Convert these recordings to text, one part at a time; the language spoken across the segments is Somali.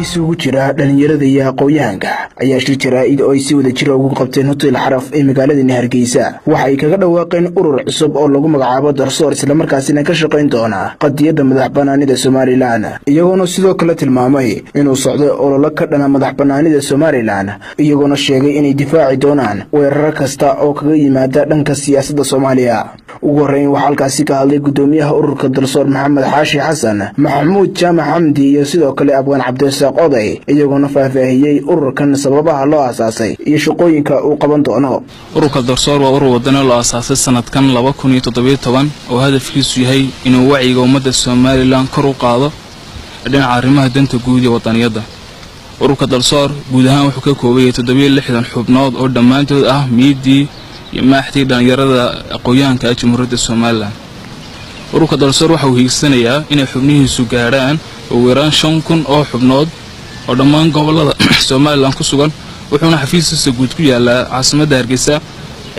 isugu jira dhalinyarada iyo aqoonyahanka ayaa shir jaraa'id oo ay si wada jir ugu qabteen hotel Xaraf ee magaalada Hargeysa waxa ay kaga dhawaaqeen urur cusub oo lagu magacaabo Darsoor isla markaasina ka shaqeyn doona qadiyada madaxbannaanida Soomaaliland iyagoona sidoo kale tilmaamay inuu socdo olole ka dhana madaxbannaanida Soomaaliland iyagoona sheegay inay difaaci doonaan weerar kasta oo kaga yimaada dhanka siyaasadda Soomaaliya ugu horeyn waxa halkaasi ka hadlay gudoomiyaha ururka Darsoor Maxamed Xaashi Xasan Maxamuud Jaamac Xamdi iyo sidoo kale Abwaan Cabdisaaq Oday iyagoona faahfaahiyay ururkan sababaha loo aasaasay iyo shaqooyinka uu qaban doono ururka Darsoor waa urur wadani loo aasaasay sanadkan 2017 oo hadafkiisu yahay inuu wacyiga ummadda Soomaaliland kor u qaado dhinaca arrimaha danta guud ee wadaniyada ururka Darsoor guud ahaan wuxuu ka kooban yahay 760 xubnood oo dhamaantood ah miidii iyo maaxtii dhalinyarada aqoonyahanka Jamhuuriyadda Soomaaliland ururka Darsoor waxa uu hiigsanayaa inay xubnihiisu gaaraan oo weeraan 5,000 oo xubnood oo dhammaan gobolada Soomaaliland ku sugan wuxuuna xafiiskiisa guud ku yaalaa caasimadda Hargeysa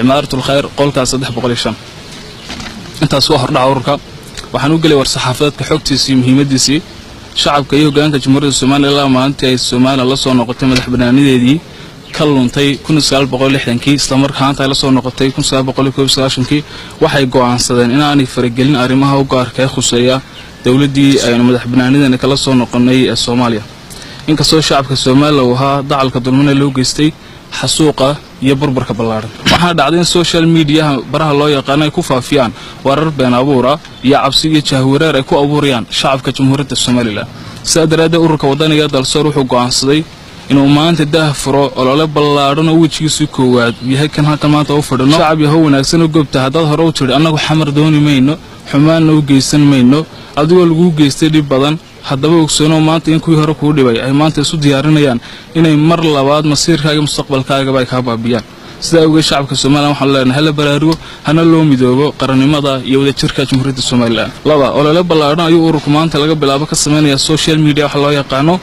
Imaaratul Khayr qolka 305 intaas waa hordhaca ururka waxaan u galay war-saxaafadeedka xogtiisa iyo muhiimadiisa shacabka iyo hoggaanka Jamhuuriyadda Soomaaliland maanta ay Soomaaliland la soo noqotay madaxbannaanideedii ka luntay 1960 isla markaana la soo noqotay 1990 waxay go'aansadeen in aanay faragelin arrimaha u gaarka ah khuseeya dawladdii ay madaxbannaanideena kala soo noqonay ee Soomaaliya inkastoo shacabka Soomaaliland uu ahaa dacalka dulmana loo geystay xasuuqa iyo burburka ballaaran waxaa dhacday in social media baraha loo yaqaan ay ku faafiyaan warar been abuura iyo cabsi iyo jahwareer ay ku abuurayaan shacabka Jamhuuriyadda Soomaaliland saadaraada ururka wadaniga Darsoor wuxuu go'aansaday inuu maanta daahfuro olole ballaaran oo wejigiisu koowaad yahay kan halkan maanta u fadhino shacab yahow wanaagsan oo goobta hadad hore u tiri annagu xamar dooni mayno xumaan u geysan mayno adigoo lagu geystay dib badan haddaba ogsoono maanta in kuwii hore ku dhibay ay maanta isu diyaarinayaan inay mar labaad masiirkaaga mustaqbalkaaga ay ka baabiyaan sida uga shacabka Soomaaliland waxaan leenahay la baraarugo hana loo midoobo qarannimada iyo wadajirka Jamhuuriyadda Soomaaliland laba olole ballaaran ayuu ururku maanta laga bilaabo ka sameynaya social media waxa loo yaqaano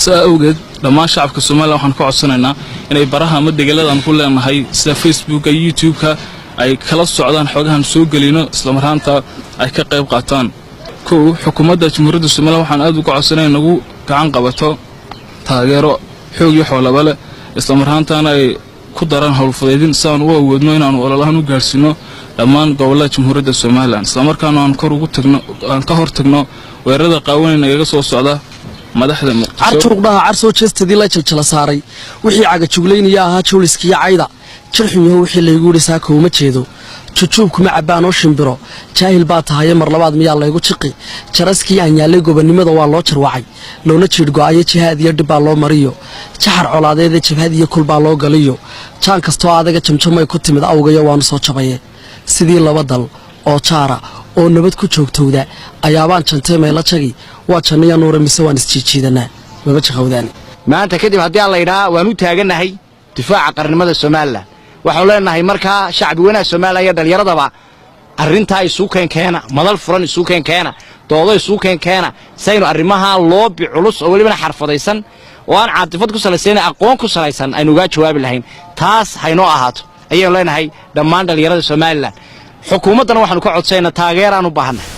saawgeed dhammaan shacabka Soomaaliland waxaan ka codsanaynaa inay baraha ama deegaaladan ku leenahay sida Facebook iyo YouTube-ka ay kala socdaan xogahan soo galino isla marhaanta ay ka qayb qaataan xukuumadda Jamhuuriyadda Soomaaliland waxaan aad uga codsanaynaa nagu gacan qabato taageero xoog iyo xoolaba leh isla marhaantana ay ku daran howlfudeydin saan u awoodno inaan ololahan u gaarsino dhammaan gobolada Jamhuuriyadda Soomaaliland isla markaana aan kor ugu tagno aan ka hortagno weerarada qaawan ee iga soo socda madaxda artuuqdaha arsoo jeestadii la jilcila saaray wixii caga jugleynaya ahaa juuliskiya cayda jirxuyo wixii la igu dhisaa kooma jeedo jujuubkuma cabaan oo shimbiro jaahil baa tahay mar labaad miyaa laygu jiqi jaraskii aan yaalay gobonimada waa loo jarwacay loona jiid go'ay jihaad iyo dib baa loo mariyo jaxar colaadeeda jabhad iyo kul baa loo galiyo jaan kastoo adaga jamjamay ku timid awgayo waan soo jabaye sidii laba dal oo jaara oo nabad ku joogtowda ayaabaan jantay meela jagi waa jannaya nuura mise waan isjiijiidanaa waba jaqowdaan maanta kadib haddii aan la yidhaa waan u taaganahay difaaca qarannimada Soomaaliland waxaan leenahay markaa shacbi wanaag Soomaaliya iyo dhalinyarada arrinta isu keenkeena madal furan isu keenkeena doodo isu keenkeena saynu arrimaha loobi culus oo waliba xarfadaysan oo aan caadifad ku salaysan aqoon ku salaysan aynu uga jawaabi lahayn taas haynoo ahaato ayaan leenahay dhammaan dhalinyarada Soomaaliland xukuumaddan waxaanu ka codsaynaa taageeraan u baahannahay